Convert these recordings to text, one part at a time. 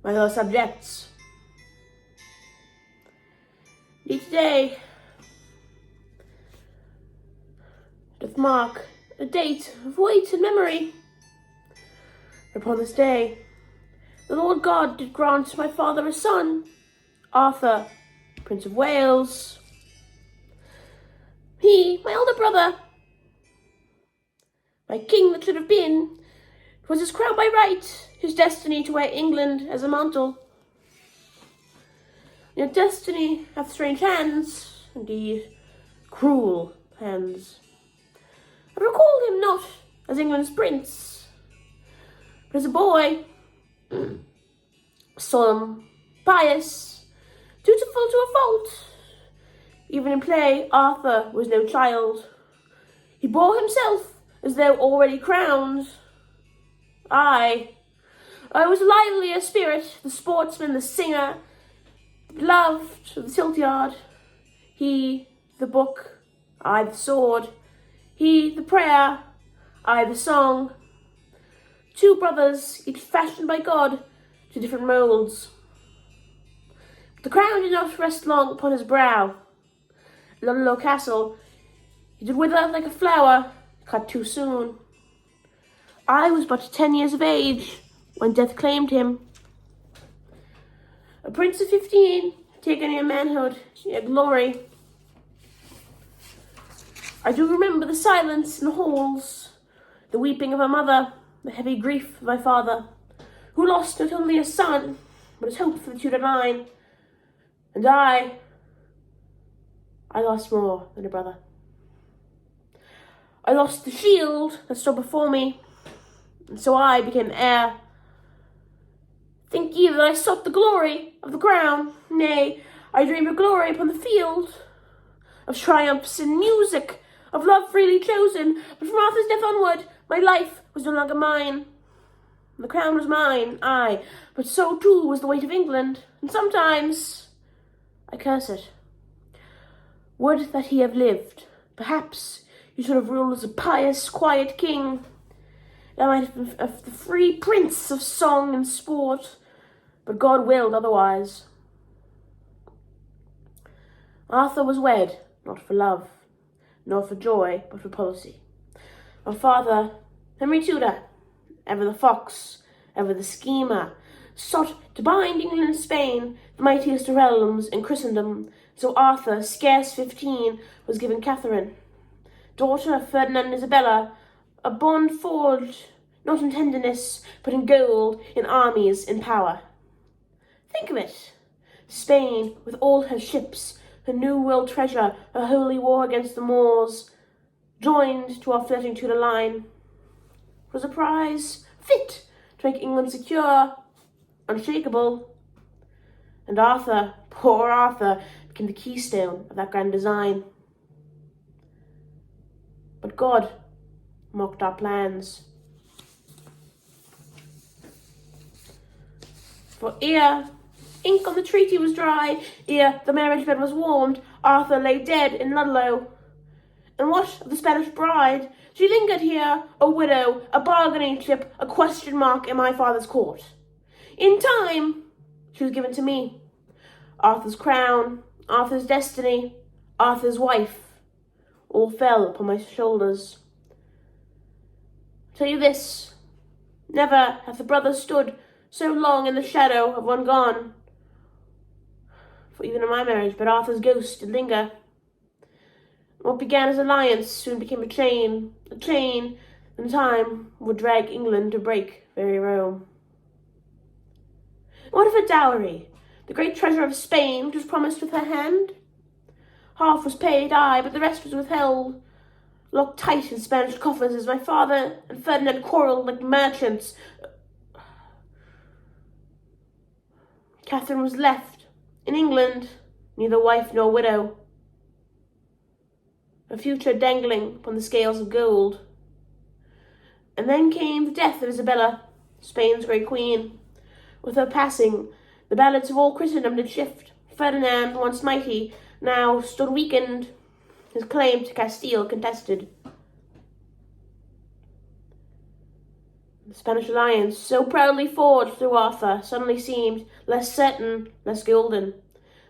my fellow subjects. Each day doth mark a date of weight and memory. Upon this day, the Lord God did grant my father a son, Arthur, Prince of Wales. He, my elder brother, my king that should have been, 'twas his crown by right, his destiny to wear England as a mantle. Yet destiny hath strange hands, indeed, cruel hands. I recall him not as England's prince, but as a boy, solemn, pious, dutiful to a fault. Even in play, Arthur was no child. He bore himself as though already crowned. I was lively a spirit, the sportsman, the singer, the beloved of the tilt-yard. He, the book, I, the sword. He, the prayer, I, the song. Two brothers, each fashioned by God to different moulds. But the crown did not rest long upon his brow. At Ludlow Castle, he did wither like a flower, cut too soon. I was but 10 years of age when death claimed him. A prince of 15, taken near manhood, near glory. I do remember the silence in the halls, the weeping of my mother, the heavy grief of my father, who lost not only a son, but his hope for the Tudor line. And I lost more than a brother. I lost the shield that stood before me, and so I became heir. Think ye that I sought the glory of the crown? Nay, I dreamed of glory upon the field, of triumphs in music, of love freely chosen. But from Arthur's death onward, my life was no longer mine. The crown was mine, aye, but so too was the weight of England, and sometimes I curse it. Would that he have lived. Perhaps he should have ruled as a pious, quiet king. I might have been the free prince of song and sport, but God willed otherwise. Arthur was wed, not for love, nor for joy, but for policy. Our father, Henry Tudor, ever the fox, ever the schemer, sought to bind England and Spain, the mightiest realms in Christendom. So Arthur, scarce 15, was given Catherine, daughter of Ferdinand and Isabella, a bond forged not in tenderness, but in gold, in armies, in power. Think of it! Spain, with all her ships, her new world treasure, her holy war against the Moors, joined to our flirting Tudor line, was a prize fit to make England secure, unshakable. And Arthur, poor Arthur, became the keystone of that grand design. But God mocked our plans. For ere ink on the treaty was dry, ere the marriage bed was warmed, Arthur lay dead in Ludlow. And what of the Spanish bride? She lingered here, a widow, a bargaining chip, a question mark in my father's court. In time, she was given to me. Arthur's crown, Arthur's destiny, Arthur's wife, all fell upon my shoulders. I tell you this, never hath the brother stood so long in the shadow of one gone. For even in my marriage, but Arthur's ghost did linger. What began as alliance soon became a chain in time would drag England to break very Rome. What of her dowry, the great treasure of Spain, which was promised with her hand? Half was paid, aye, but the rest was withheld, locked tight in Spanish coffers as my father and Ferdinand quarrelled like merchants. Catherine was left in England, neither wife nor widow, a future dangling upon the scales of gold. And then came the death of Isabella, Spain's great queen. With her passing, the balance of all Christendom did shift. Ferdinand, once mighty, now stood weakened, his claim to Castile contested. The Spanish alliance, so proudly forged through Arthur, suddenly seemed less certain, less golden.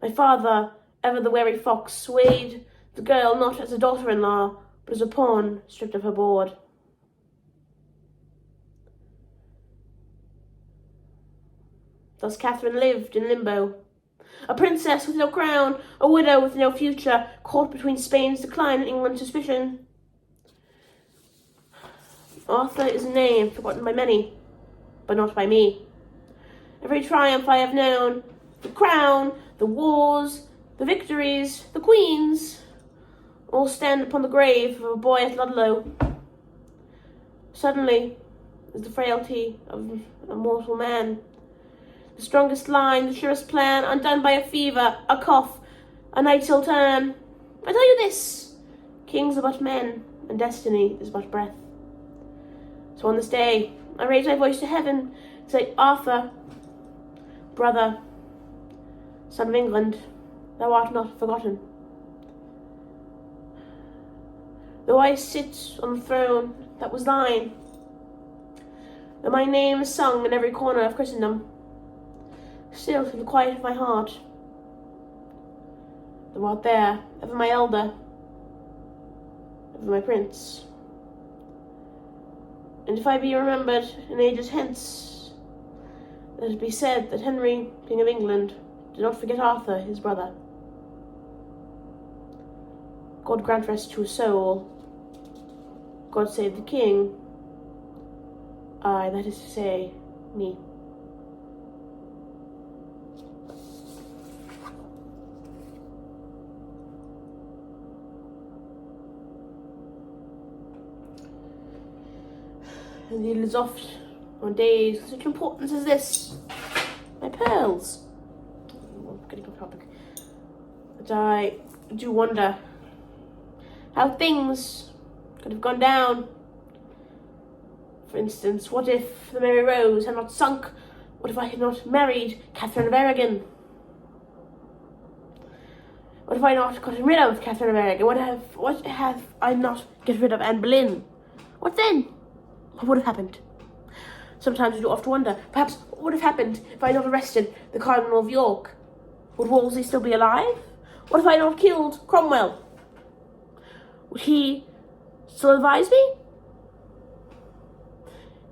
My father, ever the wary fox, swayed the girl not as a daughter-in-law, but as a pawn stripped of her board. Thus Catherine lived in limbo, a princess with no crown, a widow with no future, caught between Spain's decline and England's suspicion. Arthur is a name forgotten by many, but not by me. Every triumph I have known, the crown, the wars, the victories, the queens, all stand upon the grave of a boy at Ludlow. Suddenly, is the frailty of a mortal man, the strongest line, the surest plan, undone by a fever, a cough, a night's ill turn. I tell you this, kings are but men, and destiny is but breath. So on this day, I raise my voice to heaven, say, Arthur, brother, son of England, thou art not forgotten. Though I sit on the throne that was thine, though my name is sung in every corner of Christendom, still through the quiet of my heart, thou art there, ever my elder, ever my prince. And if I be remembered in ages hence, let it be said that Henry, King of England, did not forget Arthur, his brother. God grant rest to his soul. God save the King. I, that is to say, me. And he lives oft on days of such importance as this. My pearls. Getting off topic. But I do wonder how things could have gone down. For instance, what if the Mary Rose had not sunk? What if I had not married Catherine of Aragon? What if I not gotten rid of Catherine of Aragon? What have I not get rid of Anne Boleyn? What then? What would have happened? Sometimes I do often wonder, perhaps what would have happened if I had not arrested the Cardinal of York? Would Wolsey still be alive? What if I had not killed Cromwell? Would he still advise me?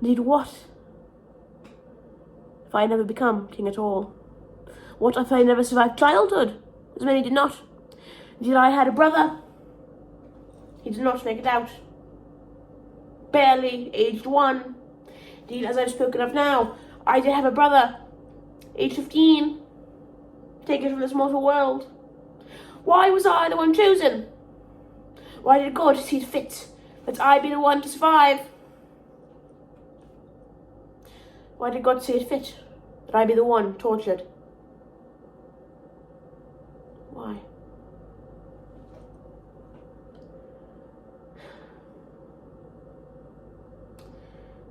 Indeed, what if I never become king at all? What if I never survived childhood, as many did not? Indeed, I had a brother. He did not make it out. Barely aged 1. Indeed, as I've spoken of now, I did have a brother, aged 15, taken from this mortal world. Why was I the one chosen? Why did God see it fit that I be the one to survive? Why did God see it fit that I be the one tortured? Why?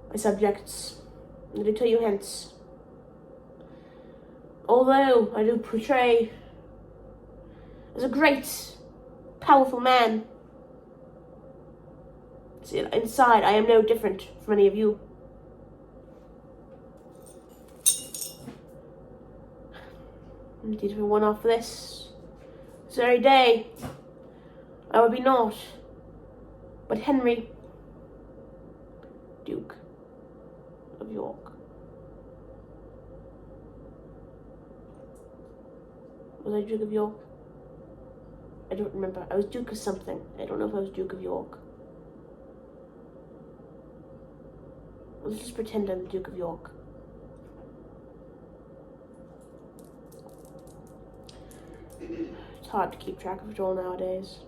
My subjects, I do tell you hence, although I do portray as a great, powerful man, see, inside I am no different from any of you. Indeed, if it weren't off this very day, I would be naught but Henry, Duke of York. Was I Duke of York? I don't remember. I was Duke of something. I don't know if I was Duke of York. Let's just pretend I'm the Duke of York. It's hard to keep track of it all nowadays.